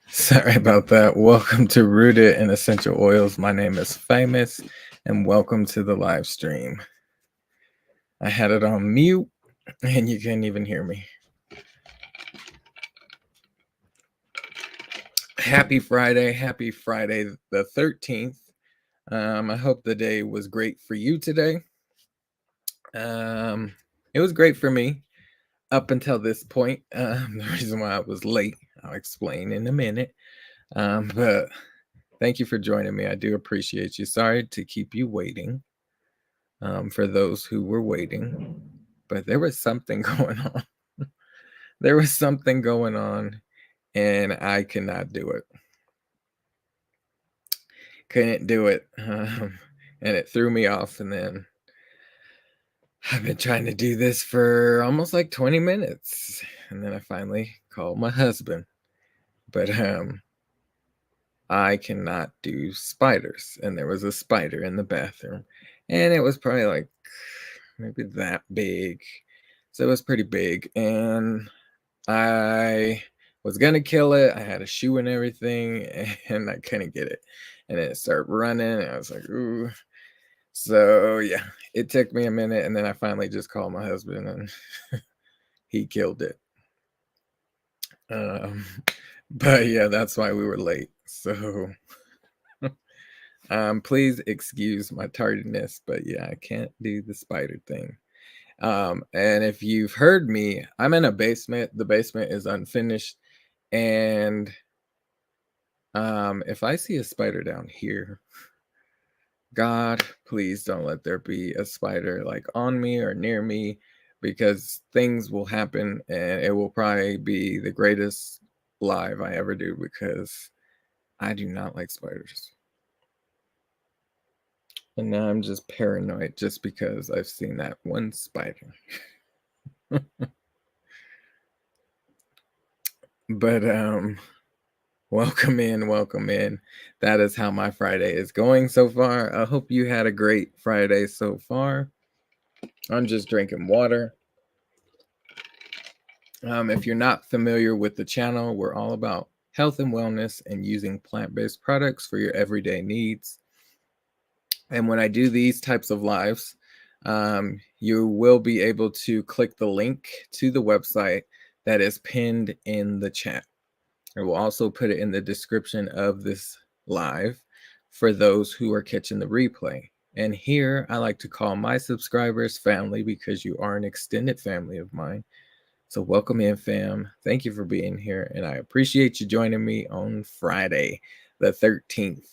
Sorry about that. Welcome to Rooted in Essential Oils. My name is Famous, and welcome to the live stream. I had it on mute, and you can't even hear me. Happy Friday the 13th. I hope the day was great for you today. It was great for me up until this point. The reason why I was late, I'll explain in a minute. But thank you for joining me. I do appreciate you. Sorry to keep you waiting. For those who were waiting, but there was something going on. There was something going on, and I could not do it. Couldn't do it, and it threw me off. And then I've been trying to do this for almost like 20 minutes, and then I finally called my husband. But I cannot do spiders, and there was a spider in the bathroom, and it was probably like maybe that big. So it was pretty big, and I was gonna kill it. I had a shoe and everything, and I couldn't get it. And it started running, and I was like, ooh. So yeah, it took me a minute, and then I finally just called my husband, and he killed it. Um, but yeah, that's why we were late. So please excuse my tardiness, but yeah, I can't do the spider thing. And if you've heard me, I'm in a basement. The basement is unfinished, and if I see a spider down here, God, please don't let there be a spider like on me or near me, because things will happen and it will probably be the greatest live I ever do, because I do not like spiders. And now I'm just paranoid just because I've seen that one spider. But welcome in. That is how my Friday is going so far. I hope you had a great Friday so far. I'm just drinking water. If you're not familiar with the channel, we're all about health and wellness and using plant-based products for your everyday needs. And when I do these types of lives, you will be able to click the link to the website that is pinned in the chat. I will also put it in the description of this live for those who are catching the replay. And here I like to call my subscribers family, because you are an extended family of mine. So welcome in, fam. Thank you for being here, and I appreciate you joining me on Friday the 13th,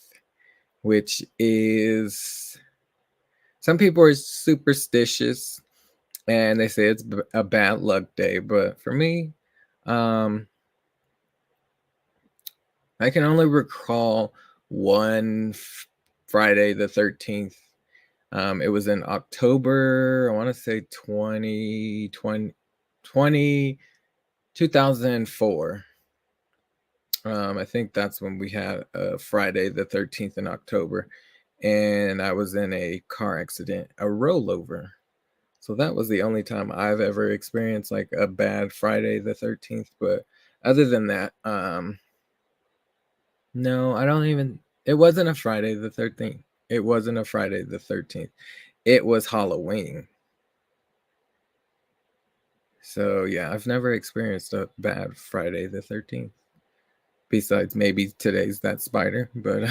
which is, some people are superstitious and they say it's a bad luck day, but for me, I can only recall one Friday the 13th. It was in October, I want to say 2004. I think that's when we had Friday the 13th in October, and I was in a car accident, a rollover. So that was the only time I've ever experienced like a bad Friday the 13th. But other than that, no, I don't even, it wasn't a Friday the 13th. It wasn't a Friday the 13th. It was Halloween. So yeah, I've never experienced a bad Friday the 13th. Besides maybe today's that spider, but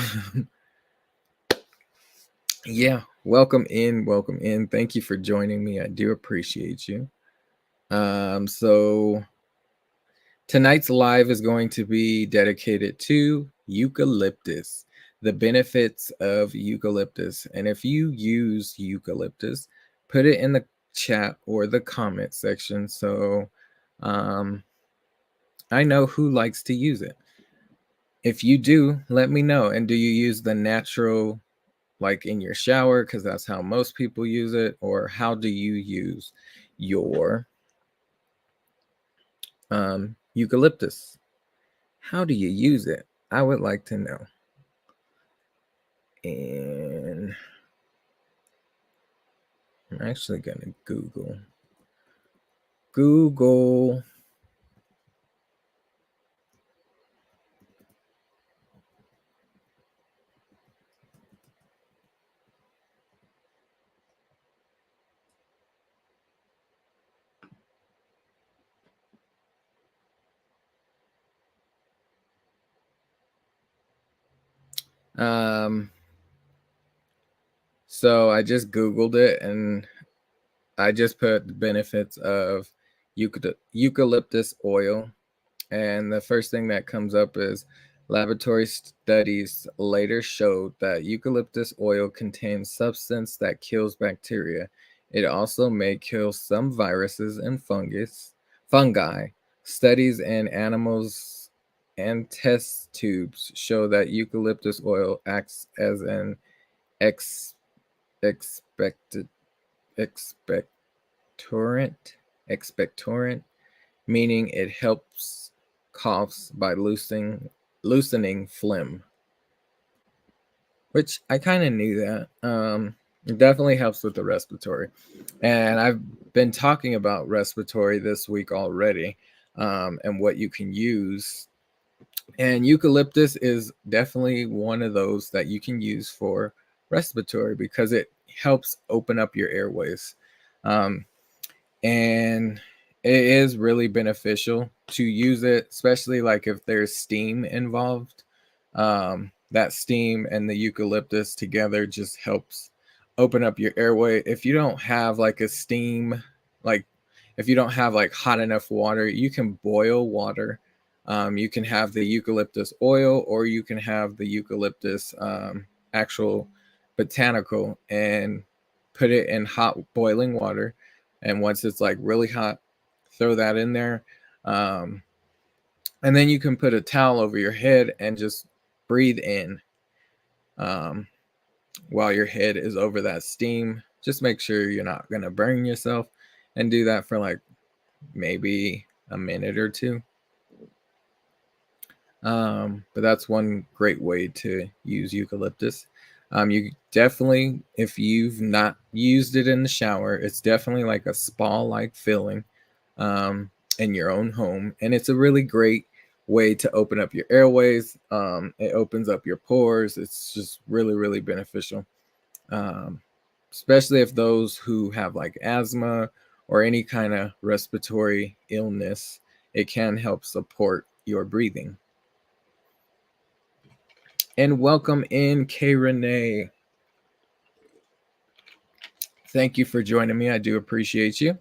yeah, welcome in. Thank you for joining me. I do appreciate you. So tonight's live is going to be dedicated to eucalyptus, the benefits of eucalyptus. And if you use eucalyptus, put it in the chat or the comment section, so I know who likes to use it. If you do, let me know. And do you use the natural, like in your shower, because that's how most people use it? Or how do you use your eucalyptus? How do you use it? I would like to know. And I'm actually going to Google So I just Googled it and I just put the benefits of eucalyptus oil. And the first thing that comes up is laboratory studies later showed that eucalyptus oil contains substance that kills bacteria. It also may kill some viruses and fungi. Studies in animals and test tubes show that eucalyptus oil acts as an ex, expected expectorant expectorant, meaning it helps coughs by loosening phlegm, which I kind of knew that. It definitely helps with the respiratory, and I've been talking about respiratory this week already, and what you can use. And eucalyptus is definitely one of those that you can use for respiratory because it helps open up your airways. Um, and it is really beneficial to use it, especially like if there's steam involved. That steam and the eucalyptus together just helps open up your airway. If you don't have like a steam, like if you don't have like hot enough water, you can boil water. You can have the eucalyptus oil, or you can have the eucalyptus actual botanical and put it in hot boiling water, and once it's like really hot, throw that in there. um, and then you can put a towel over your head and just breathe in, um, while your head is over that steam. Just make sure you're not going to burn yourself, and do that for like maybe a minute or two. But that's one great way to use eucalyptus. You definitely, if you've not used it in the shower, it's definitely like a spa-like feeling, um, in your own home, and it's a really great way to open up your airways. It opens up your pores. It's just really, really beneficial, um, especially if those who have like asthma or any kind of respiratory illness. It can help support your breathing. And welcome in, K Renee. Thank you for joining me. I do appreciate you.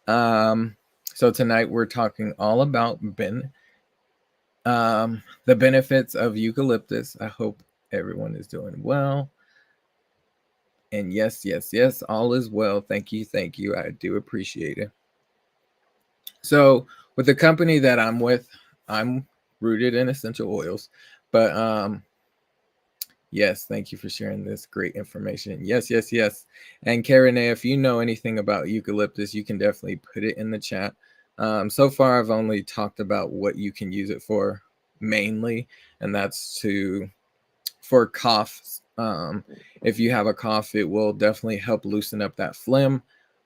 So tonight we're talking all about the benefits of eucalyptus. I hope everyone is doing well. And yes, yes, yes, all is well. Thank you, thank you. I do appreciate it. So with the company that I'm with, I'm rooted in essential oils, but yes, thank you for sharing this great information. Yes, yes, yes. And Karen, if you know anything about eucalyptus, you can definitely put it in the chat. So far, I've only talked about what you can use it for mainly, and that's for coughs. If you have a cough, it will definitely help loosen up that phlegm.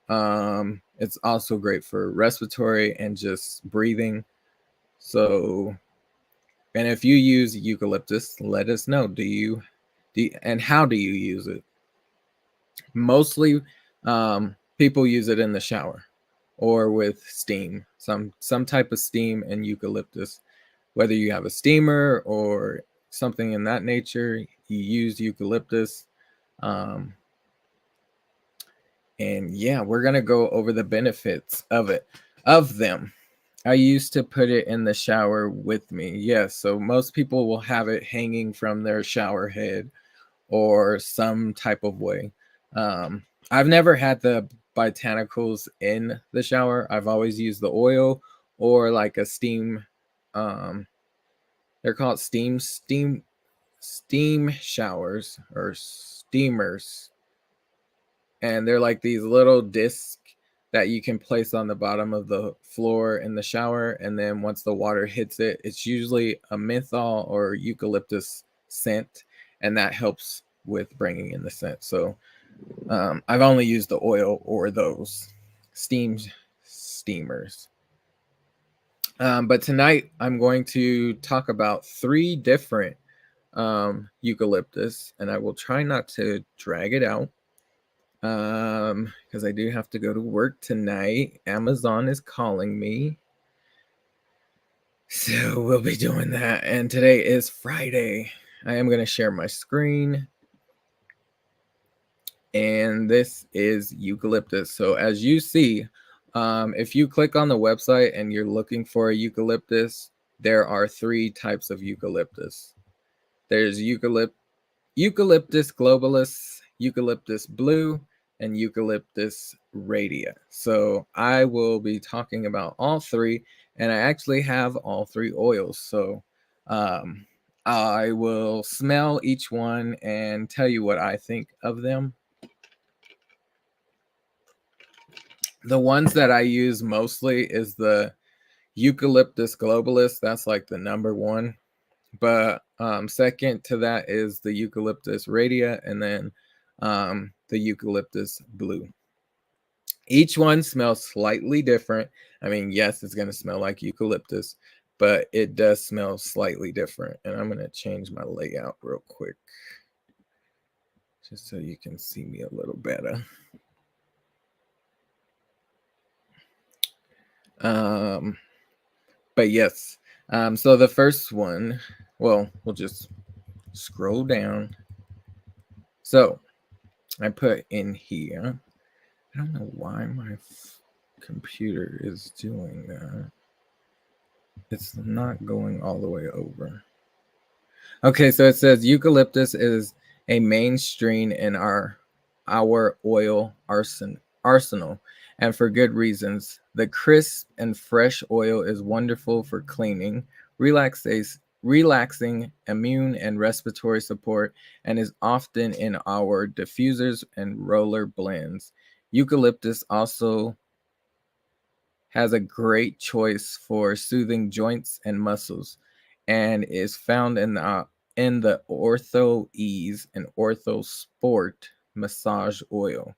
It's also great for respiratory and just breathing. So, and if you use eucalyptus, let us know. And how do you use it? Mostly, people use it in the shower or with steam, some type of steam and eucalyptus. Whether you have a steamer or something in that nature, you use eucalyptus. And yeah, we're gonna go over the benefits of them. I used to put it in the shower with me. Yes, so most people will have it hanging from their shower head or some type of way. I've never had the botanicals in the shower. I've always used the oil or like a steam. They're called steam showers or steamers, and they're like these little discs that you can place on the bottom of the floor in the shower, and then once the water hits it, it's usually a menthol or eucalyptus scent, and that helps with bringing in the scent. So I've only used the oil or those steamers. But tonight I'm going to talk about 3 different eucalyptus, and I will try not to drag it out because I do have to go to work tonight. Amazon is calling me, so we'll be doing that. And today is Friday. I am going to share my screen. And this is eucalyptus. So as you see, if you click on the website and you're looking for a eucalyptus, there are 3 types of eucalyptus. There's Eucalyptus globalis, Eucalyptus blue, and Eucalyptus radiata. So I will be talking about all 3, and I actually have all 3 oils. So I will smell each one and tell you what I think of them. The ones that I use mostly is the Eucalyptus globalis. That's like the number 1. But second to that is the Eucalyptus radiata, and then the Eucalyptus blue. Each one smells slightly different. I mean, yes, it's going to smell like eucalyptus, but it does smell slightly different. And I'm going to change my layout real quick just so you can see me a little better. But yes, so the first one, well, we'll just scroll down. So I put in here, I don't know why my computer is doing that. It's not going all the way over. Okay, so it says eucalyptus is a main strain in our oil arsenal, and for good reasons. The crisp and fresh oil is wonderful for cleaning, relaxing immune and respiratory support, and is often in our diffusers and roller blends. Eucalyptus also has a great choice for soothing joints and muscles, and is found in the Ortho Ease and Ortho Sport massage oil.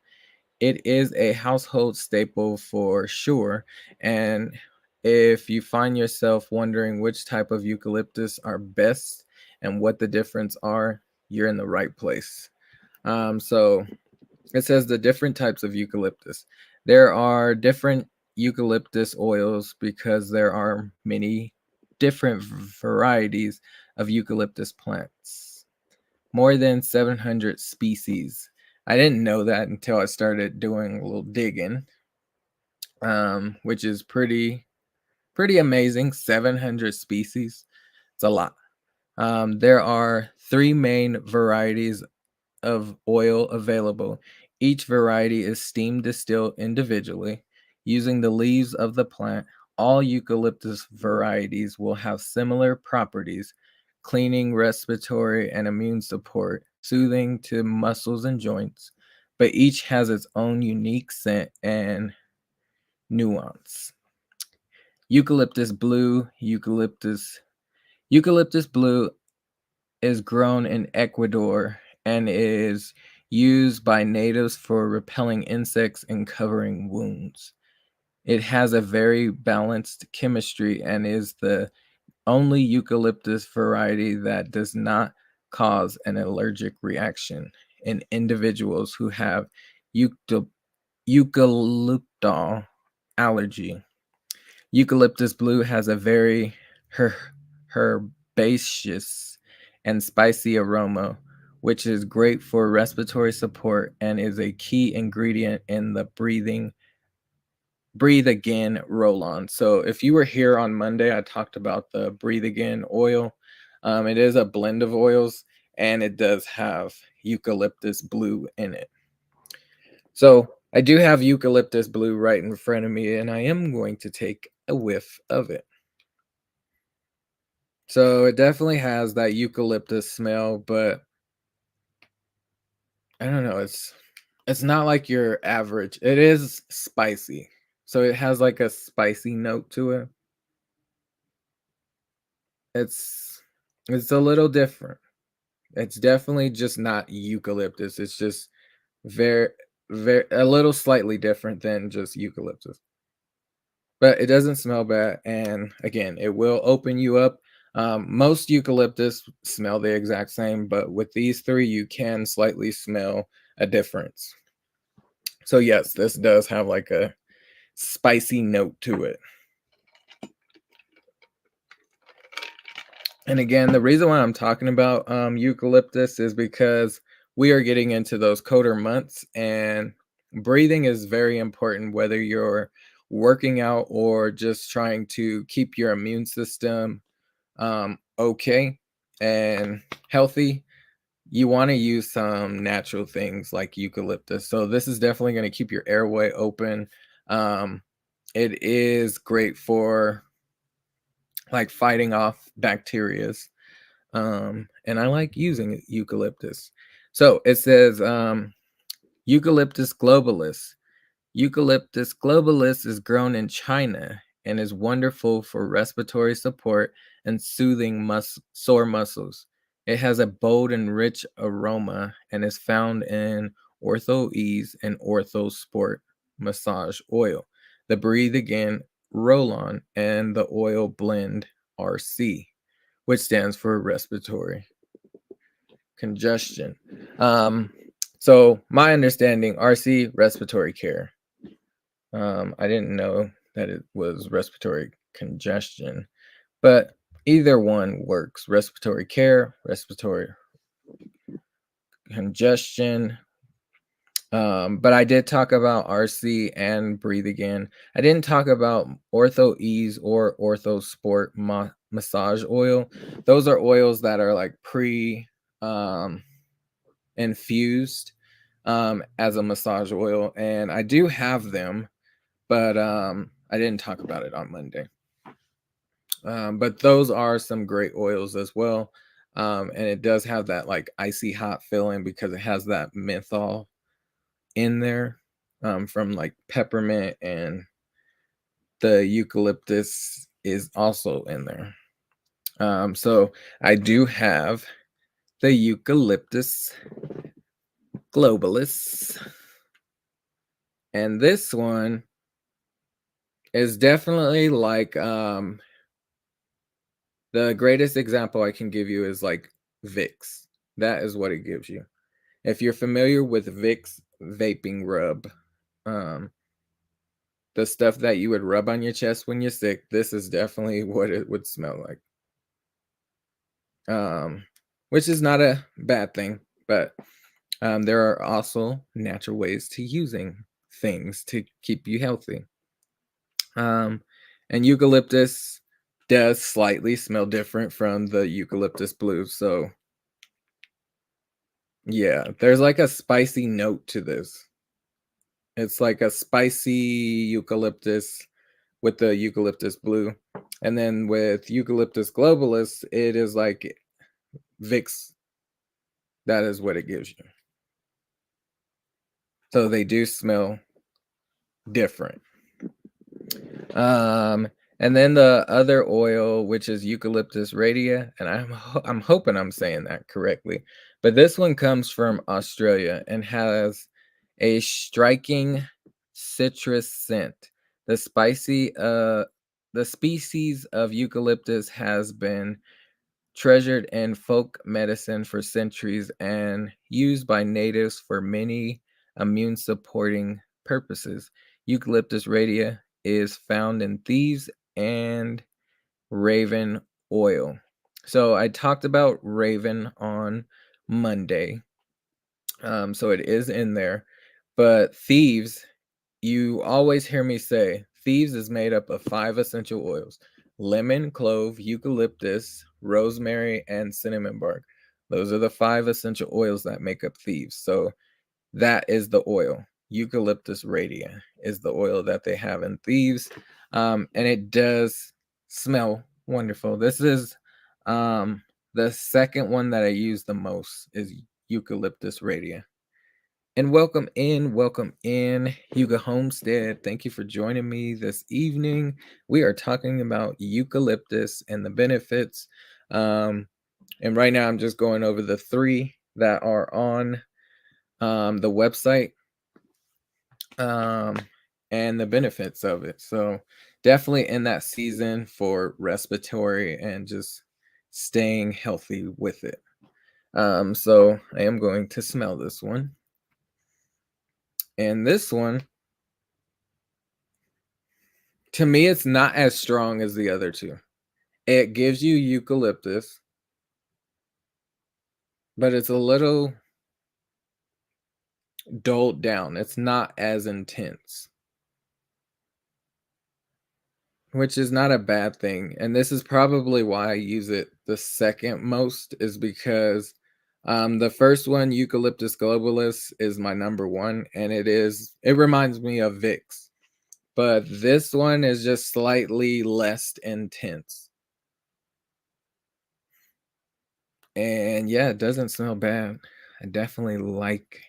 It is a household staple for sure, and if you find yourself wondering which type of eucalyptus are best and what the difference are, you're in the right place. So it says the different types of eucalyptus. There are different eucalyptus oils because there are many different varieties of eucalyptus plants. More than 700 species. I didn't know that until I started doing a little digging, which is pretty amazing. 700 species. It's a lot. There are 3 main varieties of oil available. Each variety is steam distilled individually using the leaves of the plant. All eucalyptus varieties will have similar properties: cleaning, respiratory, and immune support, soothing to muscles and joints, but each has its own unique scent and nuance. Eucalyptus blue. Eucalyptus blue is grown in Ecuador and is used by natives for repelling insects and covering wounds. It has a very balanced chemistry and is the only eucalyptus variety that does not cause an allergic reaction in individuals who have eucalyptol allergy. Eucalyptus blue has a very herbaceous and spicy aroma, which is great for respiratory support and is a key ingredient in the Breathe Again roll-on. So if you were here on Monday, I talked about the Breathe Again oil. It is a blend of oils, and it does have eucalyptus blue in it. So I do have eucalyptus blue right in front of me, and I am going to take a whiff of it. So it definitely has that eucalyptus smell, but I don't know, it's not like your average. It is spicy. So it has like a spicy note to it. It's a little different. It's definitely just not eucalyptus. It's just very a little slightly different than just eucalyptus. But it doesn't smell bad, and again, it will open you up. Most eucalyptus smell the exact same, but with these 3, you can slightly smell a difference. So yes, this does have like a spicy note to it. And again, the reason why I'm talking about eucalyptus is because we are getting into those colder months, and breathing is very important, whether you're working out or just trying to keep your immune system okay and healthy. You want to use some natural things like eucalyptus. So this is definitely going to keep your airway open. Um, it is great for like fighting off bacterias. And I like using eucalyptus. So it says Eucalyptus globalis. Eucalyptus globalis is grown in China and is wonderful for respiratory support and soothing sore muscles. It has a bold and rich aroma and is found in Ortho Ease and Ortho Sport massage oil, the Breathe Again roll on, and the oil blend RC, which stands for respiratory congestion. So my understanding, RC, respiratory care. I didn't know that it was respiratory congestion, but either one works. Respiratory care, respiratory congestion. But I did talk about RC and Breathe Again. I didn't talk about Ortho Ease or Ortho Sport massage oil. Those are oils that are like infused as a massage oil, and I do have them, but I didn't talk about it on Monday. But those are some great oils as well. And it does have that like icy hot feeling because it has that menthol in there from like peppermint, and the eucalyptus is also in there. So I do have the Eucalyptus globalis, and this one is definitely like the greatest example I can give you is like Vicks. That is what it gives you. If you're familiar with Vicks vaping rub, um, the stuff that you would rub on your chest when you're sick, this is definitely what it would smell like. Which is not a bad thing, but there are also natural ways to using things to keep you healthy. And eucalyptus does slightly smell different from the eucalyptus blue. So yeah, there's like a spicy note to this. It's like a spicy eucalyptus with the eucalyptus blue. And then with Eucalyptus globalis, it is like Vicks. That is what it gives you. So they do smell different. And then the other oil, which is Eucalyptus radiata, and I'm hoping I'm saying that correctly, but this one comes from Australia and has a striking citrus scent. The the species of eucalyptus has been treasured in folk medicine for centuries and used by natives for many immune supporting purposes. Eucalyptus radiata is found in thieves and raven oil. So I talked about raven on Monday. So it is in there. But thieves, you always hear me say, thieves is made up of 5 essential oils: lemon, clove, eucalyptus, rosemary, and cinnamon bark. Those are the 5 essential oils that make up thieves. So that is the oil. Eucalyptus radiata is the oil that they have in thieves. And it does smell wonderful. This is the second one that I use the most is Eucalyptus radiata. And welcome in, Hugo Homestead. Thank you for joining me this evening. We are talking about eucalyptus and the benefits. And right now, I'm just going over the 3 that are on the website and the benefits of it. So definitely in that season for respiratory and just staying healthy with it. So I am going to smell this one. And this one, to me, it's not as strong as the other 2. It gives you eucalyptus, but it's a little dulled down. It's not as intense, which is not a bad thing. And this is probably why I use it the second most, is because the first one, Eucalyptus globalis, is my number one, and it reminds me of Vicks. But this one is just slightly less intense. And yeah, it doesn't smell bad. I definitely like.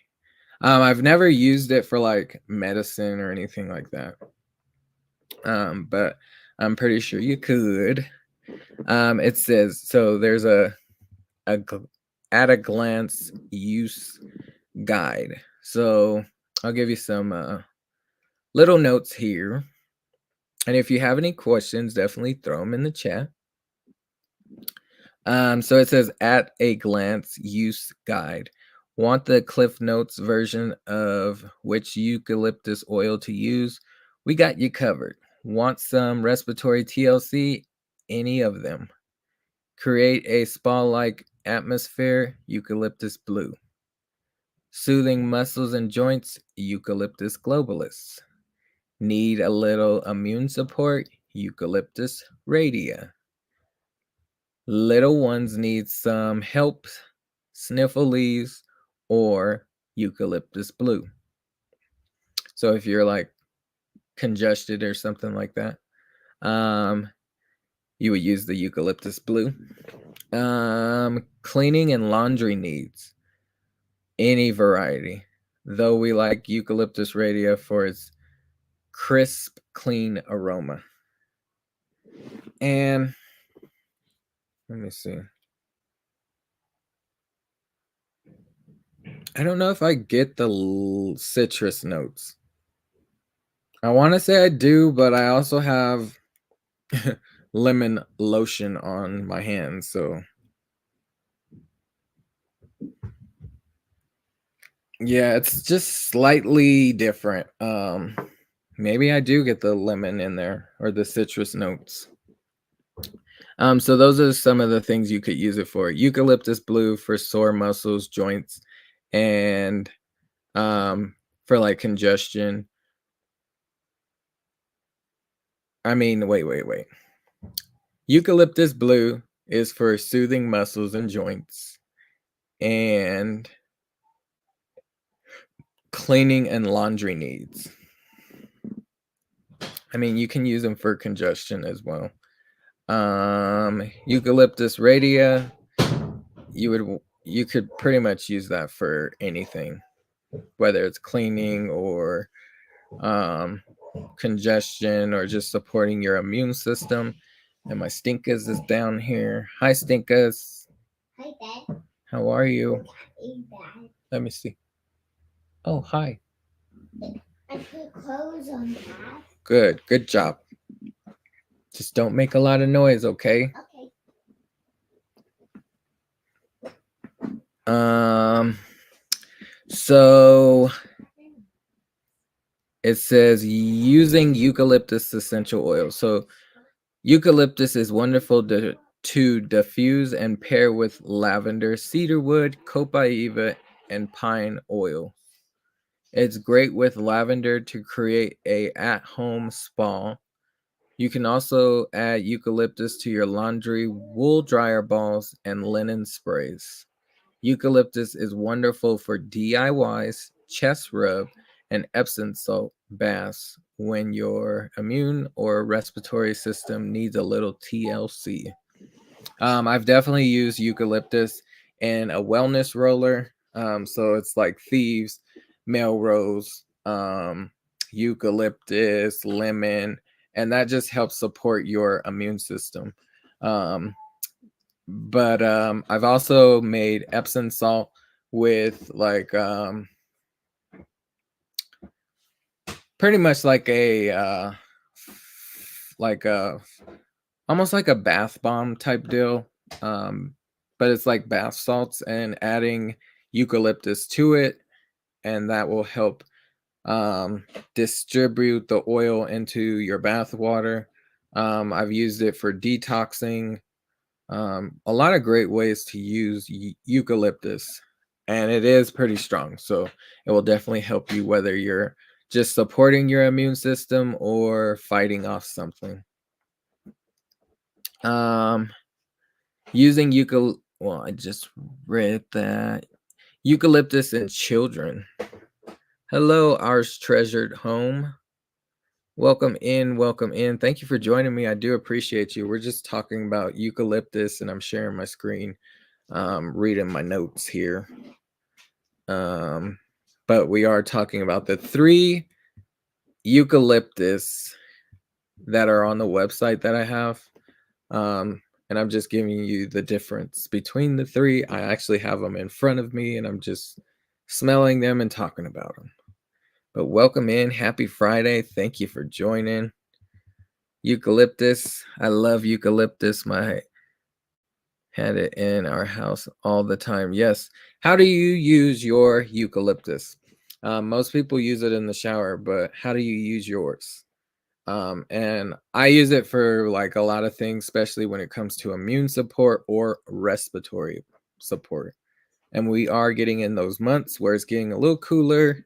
I've never used it for like medicine or anything like that. But I'm pretty sure you could. It says so. There's a at a glance use guide. So I'll give you some little notes here. And if you have any questions, definitely throw them in the chat. So it says at a glance use guide. Want the Cliff Notes version of which eucalyptus oil to use? We got you covered. Want some respiratory TLC? Any of them. Create a spa-like atmosphere? Eucalyptus blue. Soothing muscles and joints? Eucalyptus globalis. Need a little immune support? Eucalyptus radiata. Little ones need some help, sniffle leaves, or eucalyptus blue. So if you're like congested or something like that, you would use the eucalyptus blue. Cleaning and laundry needs, any variety, though we like eucalyptus radiata for its crisp, clean aroma. And let me see. I don't know if I get the citrus notes. I want to say I do, but I also have lemon lotion on my hands, so yeah, it's just slightly different. Maybe I do get the lemon in there or the citrus notes. So those are some of the things you could use it for. Eucalyptus blue for sore muscles, joints, and for like congestion. I mean, wait. Eucalyptus blue is for soothing muscles and joints and cleaning and laundry needs. I mean, you can use them for congestion as well. Eucalyptus radiata, you could pretty much use that for anything, whether it's cleaning or congestion or just supporting your immune system. And my Stinkas is down here. Hi, Stinkas. Hi, Dad. How are you? Hey, Dad. Let me see. Oh, hi. I put clothes on, Dad. Good job. Just don't make a lot of noise, okay? Okay. So it says using eucalyptus essential oil. So eucalyptus is wonderful to diffuse and pair with lavender, cedarwood, copaiba, and pine oil. It's great with lavender to create a at-home spa. You can also add eucalyptus to your laundry, wool dryer balls, and linen sprays. Eucalyptus is wonderful for DIYs, chest rub, and Epsom salt baths when your immune or respiratory system needs a little TLC. I've definitely used eucalyptus in a wellness roller. So it's like thieves, Melrose, eucalyptus, lemon, and that just helps support your immune system. But I've also made Epsom salt with like pretty much like a almost like a bath bomb type deal. But it's like bath salts and adding eucalyptus to it, and that will help distribute the oil into your bath water. I've used it for detoxing. A lot of great ways to use eucalyptus, and it is pretty strong. So it will definitely help you whether you're just supporting your immune system or fighting off something. Using well, I just read that eucalyptus in children. Hello, ours treasured home. Welcome in, welcome in. Thank you for joining me. I do appreciate you. We're just talking about eucalyptus, and I'm sharing my screen, reading my notes here. But we are talking about the 3 eucalyptus that are on the website that I have. And I'm just giving you the difference between the 3. I actually have them in front of me, and I'm just smelling them and talking about them. But welcome in. Happy Friday. Thank you for joining. Eucalyptus. I love eucalyptus. My had it in our house all the time. Yes. How do you use your eucalyptus? Most people use it in the shower, but how do you use yours? And I use it for like a lot of things, especially when it comes to immune support or respiratory support. And we are getting in those months where it's getting a little cooler,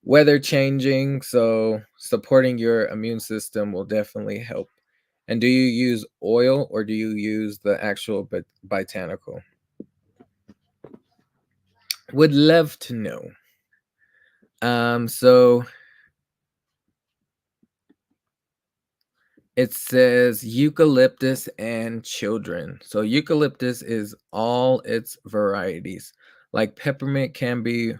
weather changing, so supporting your immune system will definitely help. And do you use oil or do you use the actual botanical? Would love to know. So it says eucalyptus and children. So eucalyptus is all its varieties. Like peppermint can be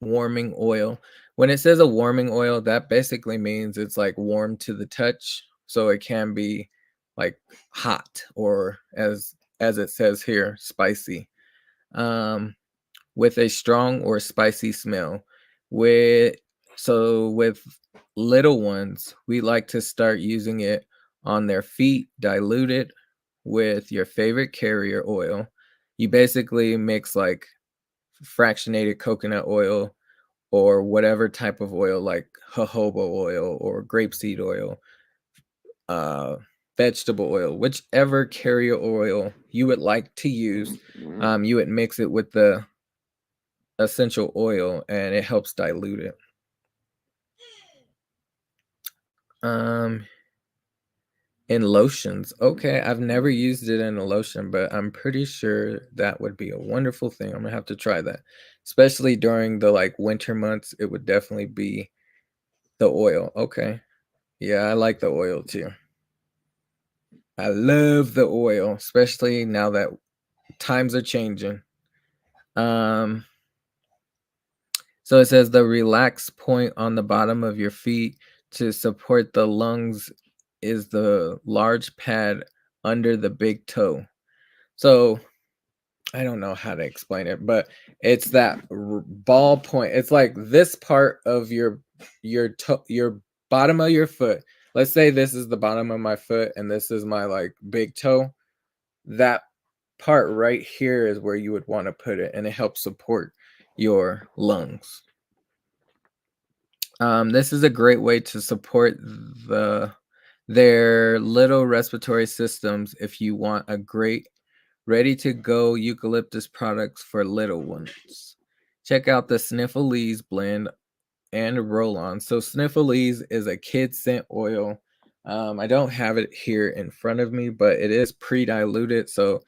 warming oil. When it says a warming oil, that basically means it's like warm to the touch. So it can be like hot, or as it says here, spicy. With a strong or spicy smell. With little ones, we like to start using it on their feet, dilute it with your favorite carrier oil. You basically mix like fractionated coconut oil or whatever type of oil, like jojoba oil or grapeseed oil, vegetable oil, whichever carrier oil you would like to use. You would mix it with the essential oil, and it helps dilute it. In lotions. Okay, I've never used it in a lotion, but I'm pretty sure that would be a wonderful thing. I'm gonna have to try that. Especially during the like winter months, it would definitely be the oil. Okay. Yeah, I like the oil too. I love the oil, especially now that times are changing. So it says the relax point on the bottom of your feet to support the lungs is the large pad under the big toe. So I don't know how to explain it, but it's that ball point. It's like this part of your bottom of your foot. Let's say this is the bottom of my foot and this is my like big toe. That part right here is where you would want to put it, and it helps support your lungs. This is a great way to support their little respiratory systems if you want a great ready-to-go eucalyptus products for little ones. Check out the Sniffleese blend and roll-on. So Sniffleese is a kid scent oil. I don't have it here in front of me, but it is pre-diluted, so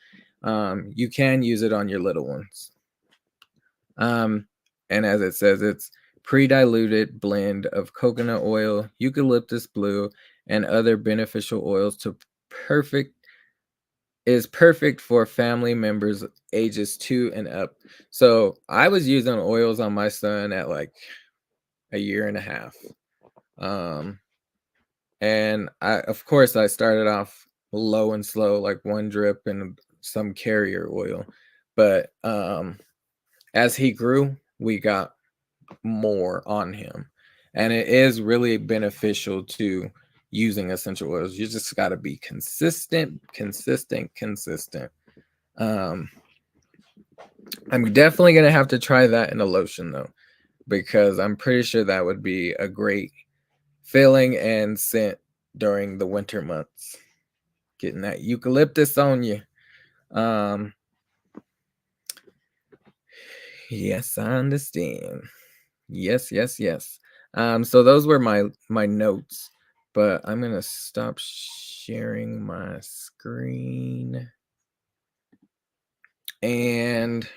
you can use it on your little ones. And as it says, it's pre-diluted blend of coconut oil, eucalyptus blue, and other beneficial oils is perfect for family members ages 2 and up. So I was using oils on my son at like a year and a half. And of course I started off low and slow, like 1 drip and some carrier oil. But as he grew, we got more on him. And it is really beneficial to using essential oils. You just got to be consistent. I'm definitely going to have to try that in a lotion though, because I'm pretty sure that would be a great feeling and scent during the winter months. Getting that eucalyptus on you. Yes, I understand. Yes, yes, yes. So those were my notes, but I'm gonna stop sharing my screen, and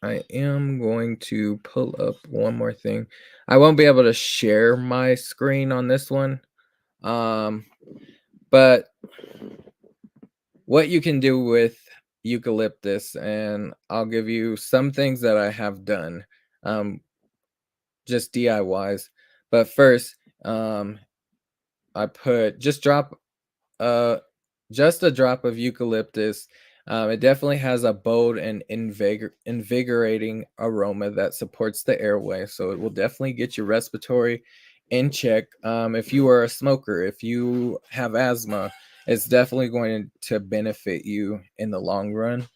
I am going to pull up one more thing. I won't be able to share my screen on this one, but what you can do with eucalyptus, and I'll give you some things that I have done, just DIYs. But first, I put just a drop of eucalyptus. It definitely has a bold and invigorating aroma that supports the airway, so it will definitely get your respiratory in check. If you are a smoker, if you have asthma, it's definitely going to benefit you in the long run.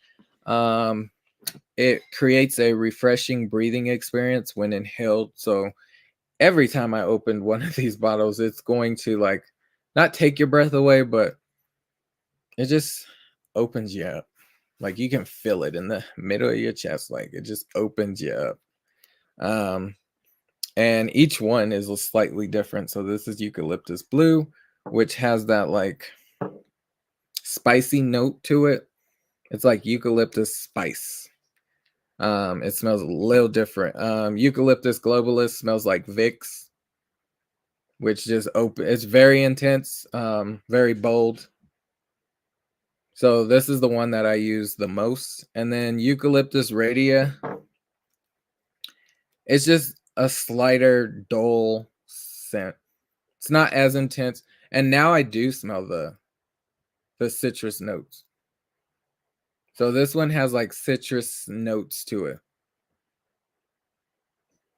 It creates a refreshing breathing experience when inhaled. So every time I open one of these bottles, it's going to like not take your breath away, but it just opens you up. Like you can feel it in the middle of your chest. Like it just opens you up. And each one is slightly different. So this is eucalyptus blue, which has that like spicy note to it. It's like eucalyptus spice. It smells a little different. Eucalyptus globalus smells like Vicks, which just open. It's very intense, very bold. So this is the one that I use the most. And then Eucalyptus radia, it's just a slighter, dull scent. It's not as intense. And now I do smell the citrus notes. So this one has like citrus notes to it.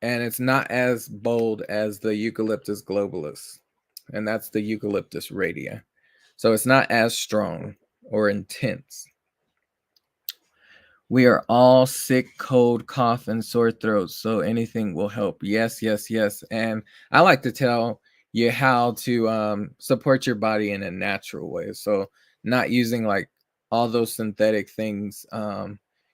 And it's not as bold as the Eucalyptus globalus. And that's the Eucalyptus radia. So it's not as strong or intense. We are all sick, cold, cough, and sore throats, so anything will help. Yes, yes, yes. And I like to tell you how to support your body in a natural way. So not using like all those synthetic things.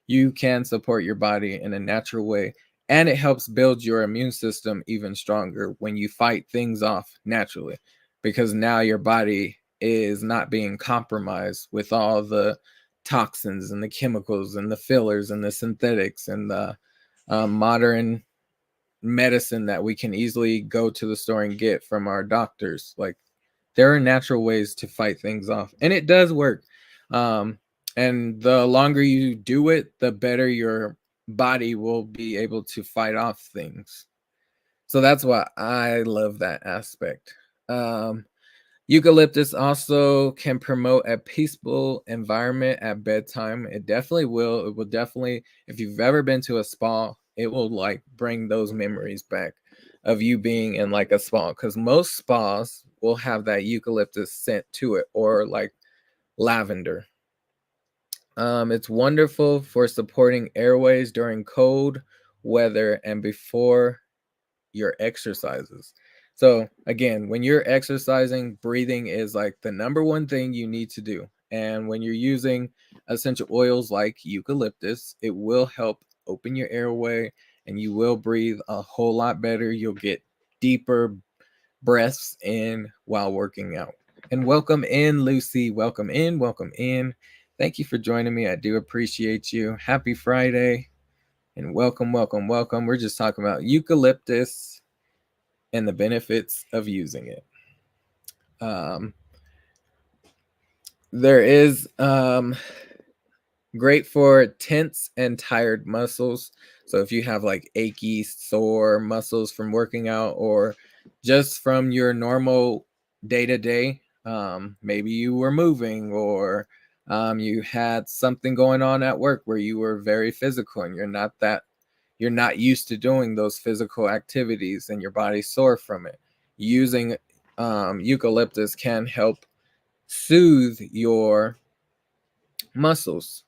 You can support your body in a natural way, and it helps build your immune system even stronger when you fight things off naturally, because now your body is not being compromised with all the toxins and the chemicals and the fillers and the synthetics and the modern medicine that we can easily go to the store and get from our doctors. Like there are natural ways to fight things off, and it does work. And the longer you do it, the better your body will be able to fight off things. So that's why I love that aspect. Eucalyptus also can promote a peaceful environment at bedtime. It definitely will. It will definitely, if you've ever been to a spa, it will like bring those memories back of you being in like a spa, because most spas will have that eucalyptus scent to it, or like lavender. It's wonderful for supporting airways during cold weather and before your exercises. So again, when you're exercising, breathing is like the number one thing you need to do. And when you're using essential oils like eucalyptus, it will help open your airway and you will breathe a whole lot better. You'll get deeper breaths in while working out. And welcome in, Lucy. Welcome in. Welcome in. Thank you for joining me. I do appreciate you. Happy Friday and welcome, welcome, welcome. We're just talking about eucalyptus and the benefits of using it. There is great for tense and tired muscles. So if you have like achy, sore muscles from working out, or just from your normal day to day, maybe you were moving, or you had something going on at work where you were very physical and you're not used to doing those physical activities and your body's sore from it. Using eucalyptus can help soothe your muscles.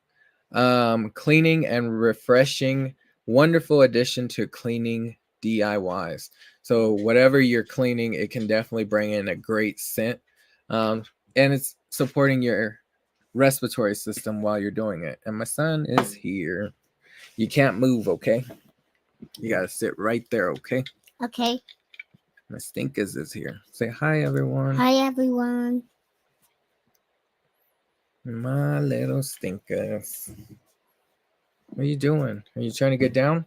Cleaning and refreshing, wonderful addition to cleaning DIYs. So whatever you're cleaning, it can definitely bring in a great scent. And it's supporting your respiratory system while you're doing it. And my son is here. You can't move, okay? You gotta sit right there, okay? Okay. My stinkers is here. Say hi, everyone. Hi, everyone. My little stinkers. What are you doing? Are you trying to get down?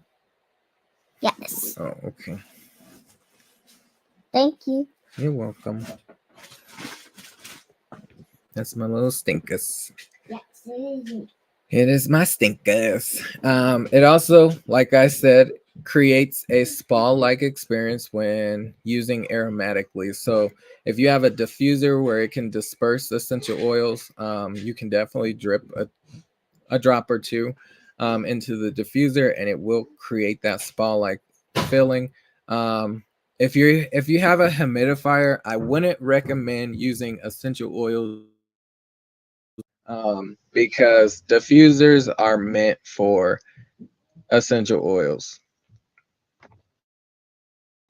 Yes. Oh, okay. Thank you. You're welcome. That's my little stinkers. Yes, it is. It is my stinkers. It also, like I said, creates a spa-like experience when using aromatically. So if you have a diffuser where it can disperse essential oils, you can definitely drip a drop or two into the diffuser, and it will create that spa-like feeling. If you have a humidifier, I wouldn't recommend using essential oils because diffusers are meant for essential oils.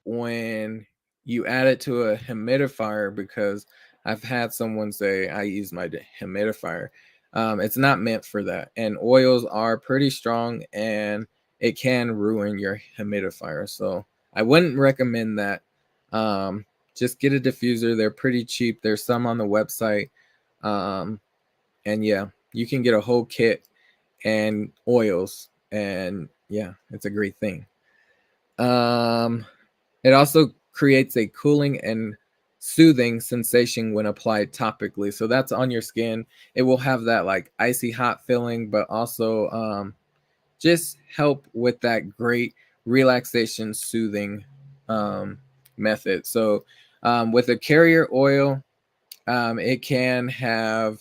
When you add it to a humidifier, because I've had someone say I use my humidifier, it's not meant for that. And oils are pretty strong and it can ruin your humidifier. So I wouldn't recommend that. Just get a diffuser. They're pretty cheap. There's some on the website. And yeah, you can get a whole kit and oils, and yeah, it's a great thing. It also creates a cooling and soothing sensation when applied topically. So that's on your skin. It will have that like icy hot feeling, but also just help with that great relaxation soothing method. So with a carrier oil, it can have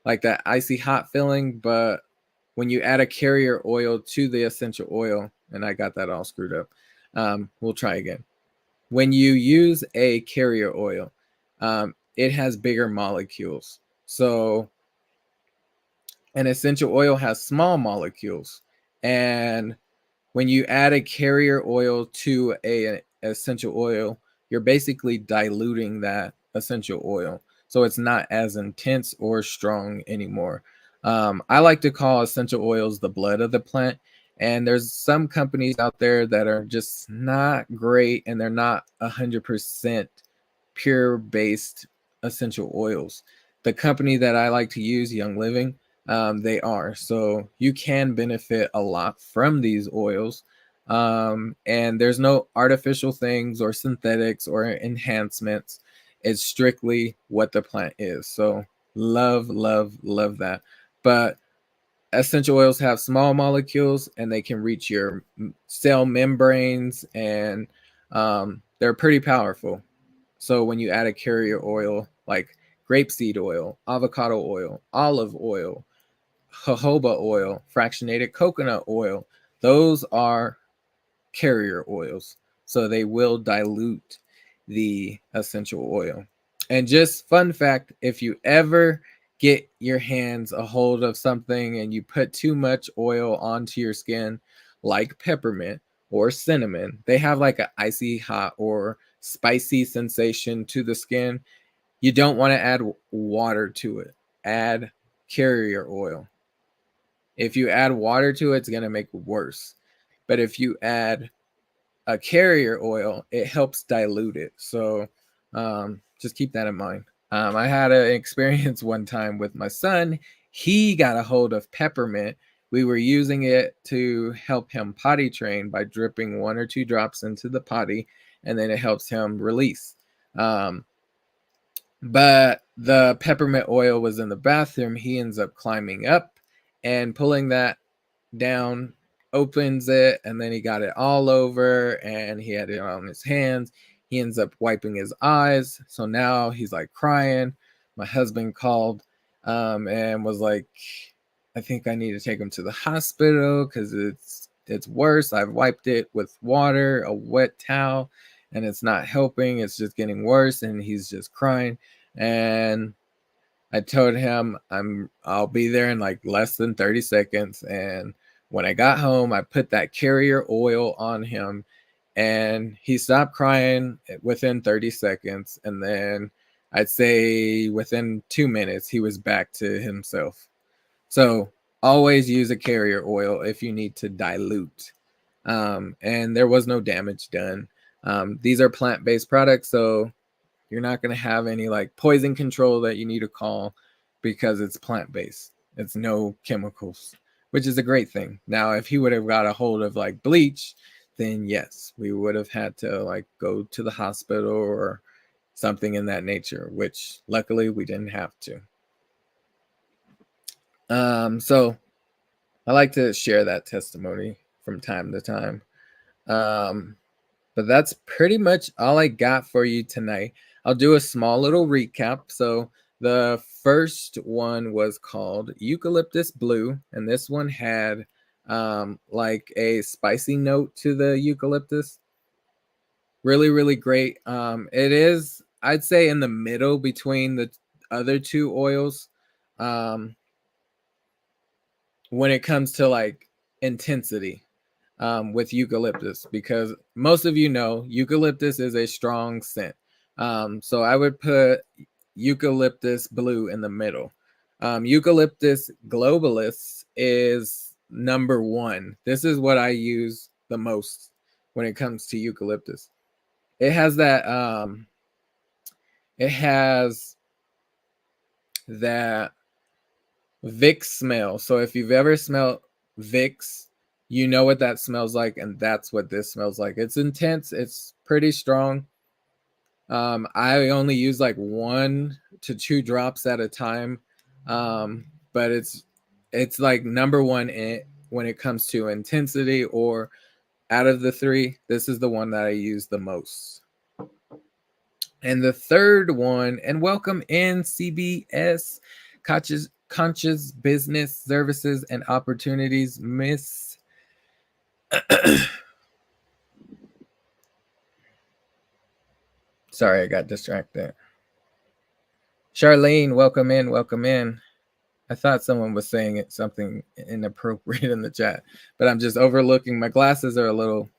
like that icy hot feeling, but when you add a carrier oil to the essential oil, and I got that all screwed up. We'll try again. When you use a carrier oil, it has bigger molecules. So an essential oil has small molecules. And when you add a carrier oil to a essential oil, you're basically diluting that essential oil. So it's not as intense or strong anymore. I like to call essential oils the blood of the plant. And there's some companies out there that are just not great and they're not 100% pure based essential oils. The company that I like to use, Young Living, they are. So you can benefit a lot from these oils. And there's no artificial things or synthetics or enhancements. It's strictly what the plant is. So love, love, love that. But essential oils have small molecules and they can reach your cell membranes, and they're pretty powerful. So when you add a carrier oil like grapeseed oil, avocado oil, olive oil, jojoba oil, fractionated coconut oil, those are carrier oils. So they will dilute the essential oil. And just fun fact, if you ever get your hands a hold of something and you put too much oil onto your skin, like peppermint or cinnamon, they have like an icy hot or spicy sensation to the skin. You don't want to add water to it. Add carrier oil. If you add water to it, it's going to make it worse. But if you add a carrier oil, it helps dilute it. So just keep that in mind. I had an experience one time with my son. He got a hold of peppermint. We were using it to help him potty train by dripping 1 or 2 drops into the potty, and then it helps him release. But the peppermint oil was in the bathroom. He ends up climbing up and pulling that down, opens it, and then he got it all over and he had it on his hands. He ends up wiping his eyes. So now he's like crying. My husband called and was like, I think I need to take him to the hospital because it's worse. I've wiped it with water, a wet towel, and it's not helping. It's just getting worse, and he's just crying. And I told him I'll be there in like less than 30 seconds. And when I got home, I put that carrier oil on him, and he stopped crying within 30 seconds. And then I'd say within 2 minutes, he was back to himself. So always use a carrier oil if you need to dilute. And there was no damage done. These are plant-based products, so you're not going to have any like poison control that you need to call because it's plant-based. It's no chemicals, which is a great thing. Now, if he would have got a hold of like bleach, then yes, we would have had to like go to the hospital or something in that nature, which luckily we didn't have to. So I like to share that testimony from time to time. But that's pretty much all I got for you tonight. I'll do a small little recap. So the first one was called Eucalyptus Blue, and this one had like a spicy note to the eucalyptus. Really, really great. It is, I'd say, in the middle between the other two oils. When it comes to like intensity with eucalyptus, because most of you know eucalyptus is a strong scent. So I would put Eucalyptus Blue in the middle. Eucalyptus Globalus is number one. This is what I use the most when it comes to eucalyptus. It has that Vicks smell. So if you've ever smelled Vicks, you know what that smells like, and that's what this smells like. It's intense. It's pretty strong. I only use like 1 to 2 drops at a time, but it's like number one when it comes to intensity, or out of the 3, this is the one that I use the most. And the third one, and welcome in CBS, Conscious Business Services and Opportunities, Miss. Sorry, I got distracted. Charlene, welcome in, welcome in. I thought someone was saying something inappropriate in the chat, but I'm just overlooking. My glasses are a little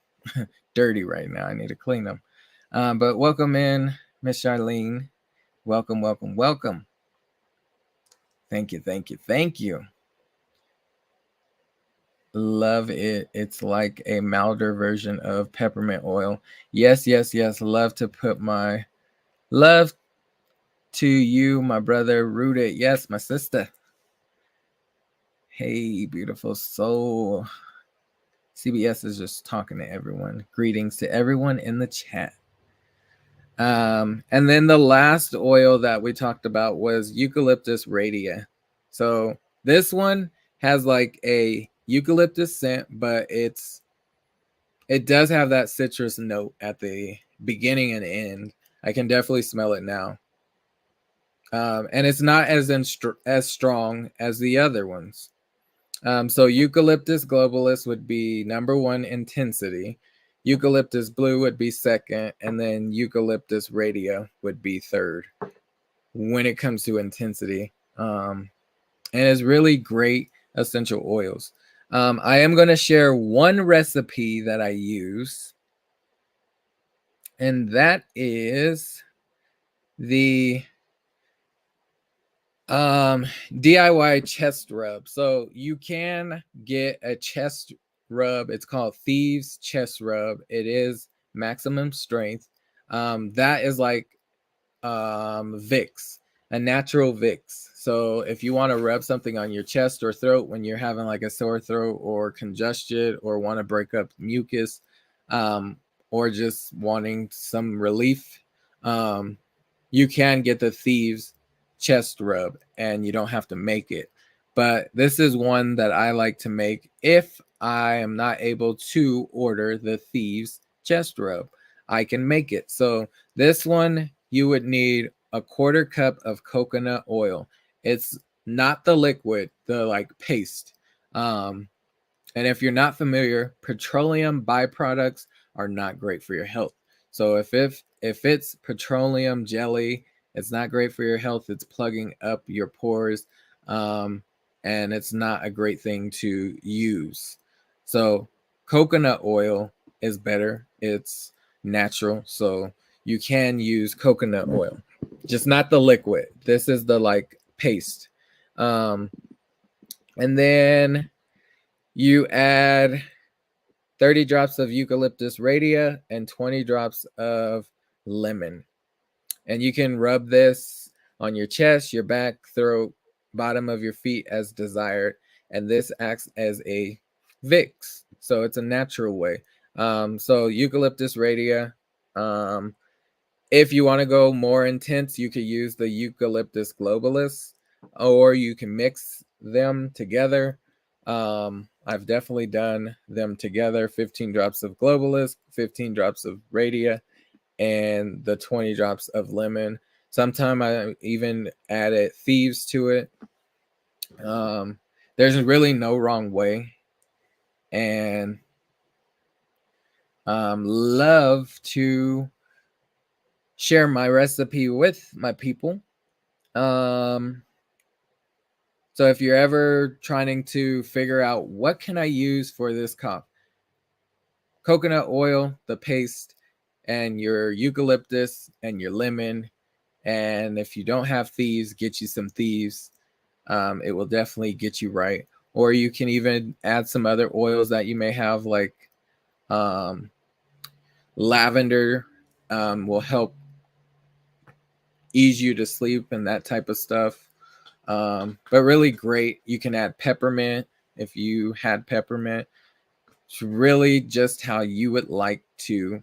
dirty right now. I need to clean them. But welcome in, Miss Charlene. Welcome, welcome, welcome. Thank you, thank you, thank you. Love it. It's like a milder version of peppermint oil. Yes, yes, yes. Love to put my love to you, my brother. Rooted. Yes, my sister. Hey, beautiful soul. CBS is just talking to everyone. Greetings to everyone in the chat. And then the last oil that we talked about was Eucalyptus Radia. So this one has like a eucalyptus scent, but it does have that citrus note at the beginning and end. I can definitely smell it now. And it's not as strong as the other ones. So Eucalyptus Globalus would be number 1 intensity. Eucalyptus Blue would be second, and then Eucalyptus Radia would be third when it comes to intensity. And it's really great essential oils. I am going to share one recipe that I use, and that is the DIY chest rub. So you can get a chest rub. It's called Thieves Chest Rub. It is maximum strength. That is like Vicks, a natural Vicks. So if you want to rub something on your chest or throat when you're having like a sore throat or congestion, or want to break up mucus, or just wanting some relief, you can get the Thieves chest rub, and you don't have to make it. But this is one that I like to make if I am not able to order the Thieves chest rub. I can make it. So this one, you would need a 1/4 cup of coconut oil. It's not the liquid, the like paste. And if you're not familiar, petroleum byproducts are not great for your health. So if it's petroleum jelly, it's not great for your health. It's plugging up your pores, and it's not a great thing to use. So coconut oil is better. it's natural. So you can use coconut oil, just not the liquid. This is the like paste. And then you add 30 drops of eucalyptus radiata and 20 drops of lemon. And you can rub this on your chest, your back, throat, bottom of your feet as desired. And this acts as a Vicks. So it's a natural way. So eucalyptus radiata. If you want to go more intense, you could use the Eucalyptus globalis, or you can mix them together. I've definitely done them together, 15 drops of globalis, 15 drops of radiata, and the 20 drops of lemon. Sometimes I even added thieves to it. There's really no wrong way. And love to share my recipe with my people. So if you're ever trying to figure out what can I use for this cough, coconut oil, the paste, and your eucalyptus and your lemon. And if you don't have thieves, get you some thieves. It will definitely get you right. Or you can even add some other oils that you may have, like lavender will help ease you to sleep and that type of stuff. But really great. You can add peppermint if you had peppermint. It's really just how you would like to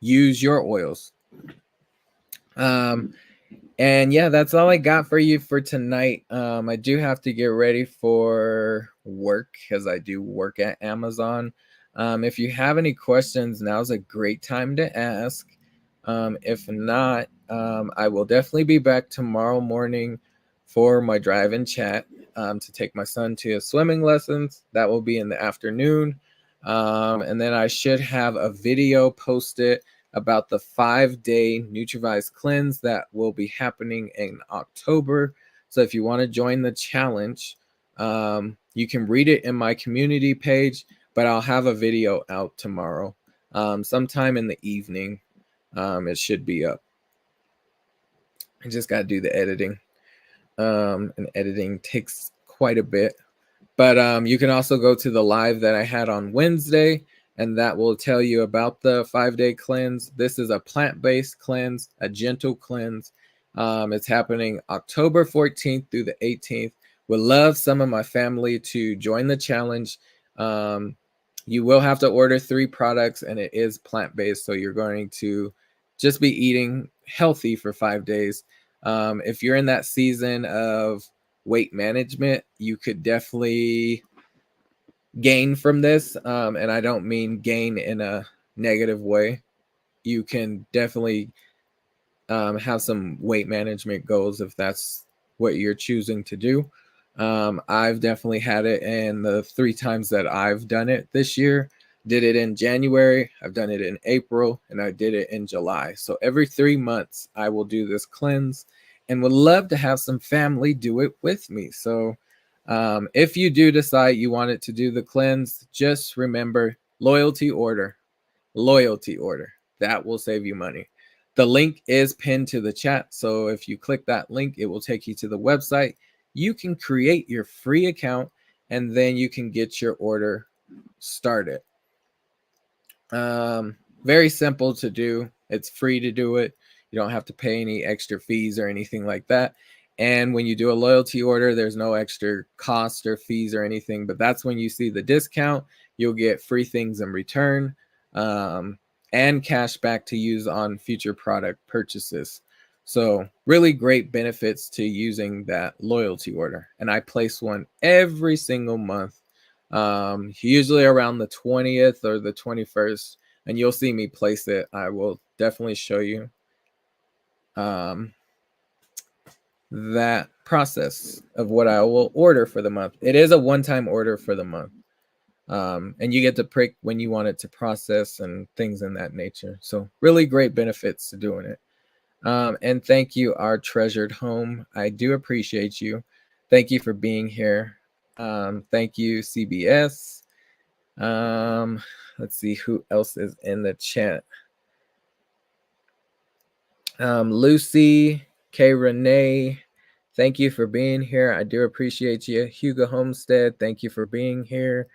use your oils. And yeah, that's all I got for you for tonight. I do have to get ready for work because I do work at Amazon. If you have any questions, now's a great time to ask. If not, I will definitely be back tomorrow morning for my drive-in chat to take my son to his swimming lessons. That will be in the afternoon. And then I should have a video posted about the 5-day Nutri-Vise cleanse that will be happening in October. So if you want to join the challenge, you can read it in my community page, but I'll have a video out tomorrow, sometime in the evening. It should be up. I just got to do the editing. And editing takes quite a bit. But you can also go to the live that I had on Wednesday, and that will tell you about the 5-day cleanse. This is a plant-based cleanse, a gentle cleanse. It's happening October 14th through the 18th. Would love some of my family to join the challenge. You will have to order 3 products, and it is plant-based, so you're going to just be eating healthy for 5 days. If you're in that season of weight management, you could definitely gain from this. And I don't mean gain in a negative way. You can definitely have some weight management goals if that's what you're choosing to do. I've definitely had it, and the 3 times that I've done it this year, did it in January, I've done it in April, and I did it in July. So every 3 months I will do this cleanse, and would love to have some family do it with me. So if you do decide you wanted to do the cleanse, just remember loyalty order. That will save you money. The link is pinned to the chat. So if you click that link, it will take you to the website. You can create your free account, and then you can get your order started. Very simple to do. It's free to do it. You don't have to pay any extra fees or anything like that. And when you do a loyalty order, there's no extra cost or fees or anything. But that's when you see the discount. You'll get free things in return, and cash back to use on future product purchases. So really great benefits to using that loyalty order. And I place one every single month, usually around the 20th or the 21st. And you'll see me place it. I will definitely show you that process of what I will order for the month. It is a one-time order for the month. And you get to pick when you want it to process and things in that nature. So really great benefits to doing it. And thank you, our treasured home. I do appreciate you. Thank you for being here. Thank you, CBS. Let's see who else is in the chat. Lucy, K. Renee, thank you for being here. I do appreciate you. Hugo Homestead, thank you for being here.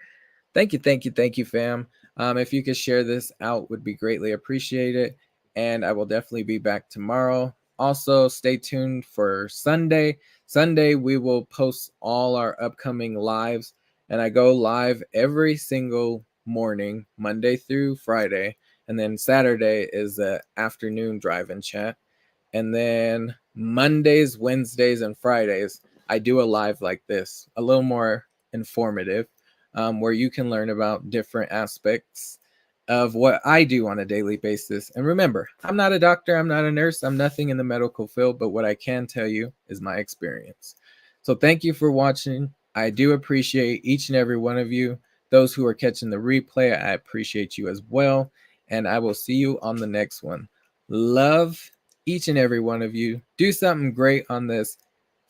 Thank you, fam. If you could share this out, would be greatly appreciated. And I will definitely be back tomorrow. Also, stay tuned for Sunday. Sunday, we will post all our upcoming lives. And I go live every single morning, Monday through Friday. And then Saturday is the afternoon drive-in chat. And then Mondays, Wednesdays, and Fridays, I do a live like this, a little more informative, where you can learn about different aspects of what I do on a daily basis. And remember, I'm not a doctor, I'm not a nurse, I'm nothing in the medical field, but what I can tell you is my experience. So thank you for watching. I do appreciate each and every one of you. Those who are catching the replay, I appreciate you as well. And I will see you on the next one. Love each and every one of you. Do something great on this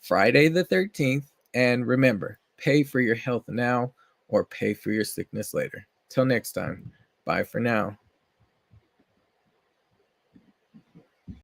Friday the 13th. And remember, pay for your health now or pay for your sickness later. Till next time, bye for now.